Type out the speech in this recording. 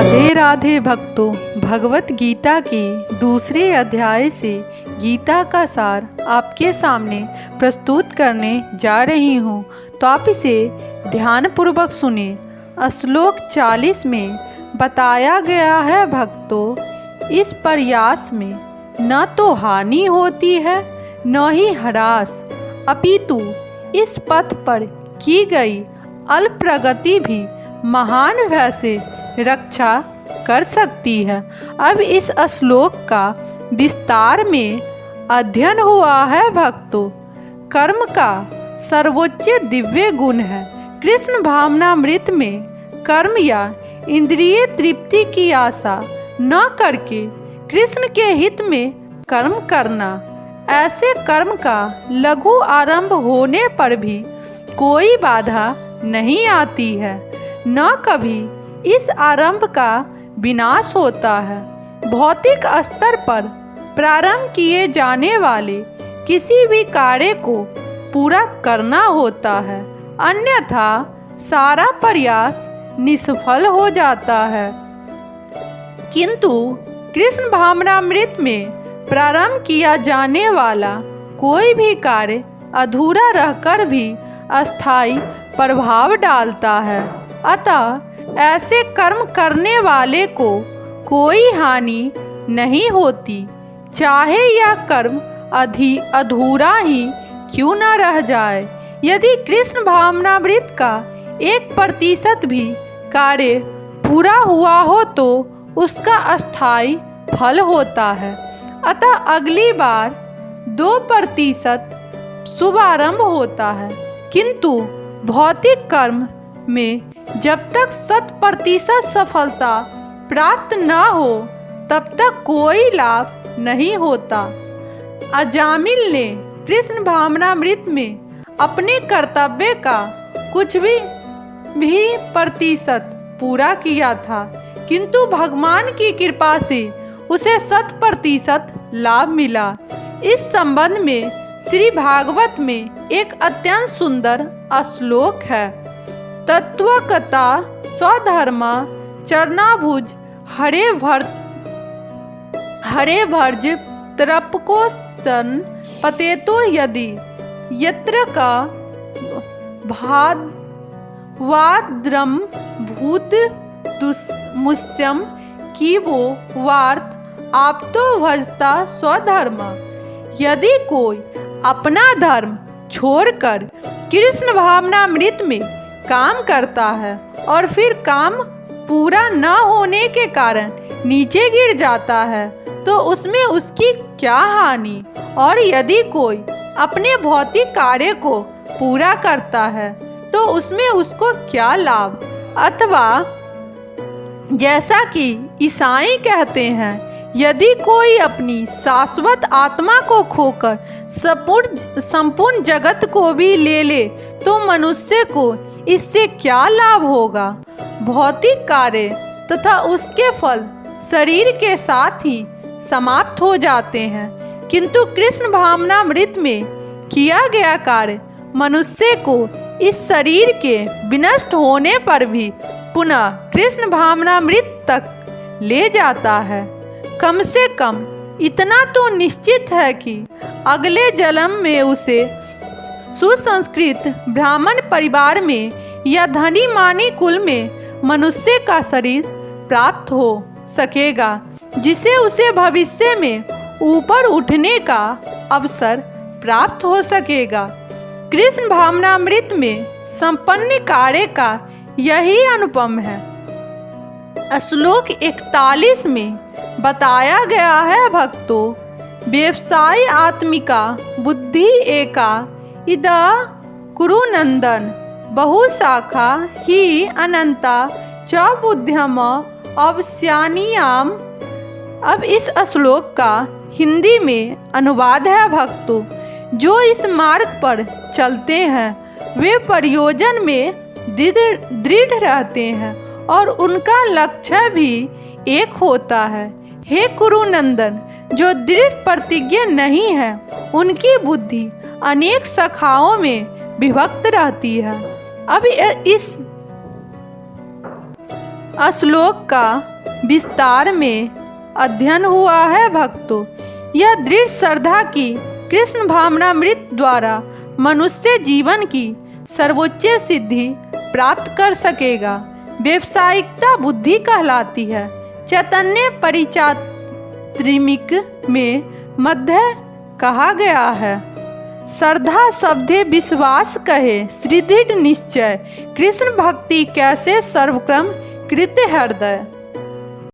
राधे राधे भक्तों, भगवत गीता के दूसरे अध्याय से गीता का सार आपके सामने प्रस्तुत करने जा रही हूँ, तो आप इसे ध्यानपूर्वक सुने। श्लोक 40 में बताया गया है भक्तों, इस प्रयास में न तो हानि होती है न ही ह्रास, अपितु इस पथ पर की गई अल्प प्रगति भी महान भय से रक्षा कर सकती है। अब इस श्लोक का विस्तार में अध्ययन हुआ है भक्तों। कर्म का सर्वोच्च दिव्य गुण है। कृष्ण भावनामृत में कर्म या इंद्रिय तृप्ति की आशा न करके कृष्ण के हित में कर्म करना, ऐसे कर्म का लघु आरंभ होने पर भी कोई बाधा नहीं आती है, न कभी इस आरंभ का विनाश होता है। भौतिक स्तर पर प्रारंभ किए जाने वाले किसी भी कार्य को पूरा करना होता है, अन्यथा सारा प्रयास निष्फल हो जाता है। किंतु कृष्ण भावनामृत में प्रारंभ किया जाने वाला कोई भी कार्य अधूरा रहकर भी अस्थायी प्रभाव डालता है। अतः ऐसे कर्म करने वाले को कोई हानि नहीं होती, चाहे यह कर्म अधूरा ही क्यों न रह जाए। यदि कृष्ण भावनामृत का 1% भी कार्य पूरा हुआ हो तो उसका अस्थायी फल होता है। अतः अगली बार 2% शुभारंभ होता है। किंतु भौतिक कर्म में जब तक 100% सफलता प्राप्त न हो तब तक कोई लाभ नहीं होता। अजामिल ने कृष्ण भावनामृत में अपने कर्तव्य का कुछ भी प्रतिशत पूरा किया था, किंतु भगवान की कृपा से उसे 100% लाभ मिला। इस संबंध में श्री भागवत में एक अत्यंत सुंदर श्लोक है। तत्वकता स्वधर्मा चरणाभुज हरे भर्ज तरपको सन पतेतो यदि यत्र का वाद्रम भूत दुष्मुष्यम की वो वार्त आप तो भजता स्वधर्म। यदि कोई अपना धर्म छोड़कर कृष्ण भावनामृत में काम करता है और फिर काम पूरा न होने के कारण नीचे गिर जाता है तो उसमें उसकी क्या हानि, और यदि कोई अपने भौतिक कार्य को पूरा करता है तो उसमें उसको क्या लाभ। अथवा जैसा कि ईसाई कहते हैं, यदि कोई अपनी शाश्वत आत्मा को खोकर संपूर्ण जगत को भी ले ले तो मनुष्य को इससे क्या लाभ होगा। भौतिक कार्य तथा उसके फल शरीर के साथ ही समाप्त हो जाते हैं, किंतु कृष्ण भावनामृत में किया गया कार्य मनुष्य को इस शरीर के विनष्ट होने पर भी पुनः कृष्ण भावनामृत तक ले जाता है। कम से कम इतना तो निश्चित है कि अगले जन्म में उसे सुसंस्कृत ब्राह्मण परिवार में या धनी मानी कुल में मनुष्य का शरीर प्राप्त हो सकेगा, जिसे उसे भविष्य में ऊपर उठने का अवसर प्राप्त हो सकेगा। कृष्ण भावनामृत में संपन्न कार्य का यही अनुपम है। श्लोक 41 में बताया गया है भक्तों, व्यवसाय आत्मिका बुद्धि एका इदा कुरु नंदन बहुशाखा ही अनंता च बुद्ध्यम अवस्यानियाम। अब इस श्लोक का हिंदी में अनुवाद है भक्तों, जो इस मार्ग पर चलते हैं वे प्रयोजन में दृढ़ रहते हैं और उनका लक्ष्य भी एक होता है। हे कुरुनंदन, जो दृढ़ प्रतिज्ञ नहीं है उनकी बुद्धि अनेक शाखाओं में विभक्त रहती है। अब इस श्लोक का विस्तार में अध्ययन हुआ है भक्तों। यह दृढ़ श्रद्धा की कृष्ण भावनामृत द्वारा मनुष्य जीवन की सर्वोच्च सिद्धि प्राप्त कर सकेगा। व्यावसायिकता बुद्धि कहलाती है। चैतन्य परिचात्रिमिक में मध्य कहा गया है। श्रद्धा शब्दे विश्वास कहे, सुदृढ़ निश्चय, कृष्ण भक्ति कैसे सर्वक्रम कृत हृदय।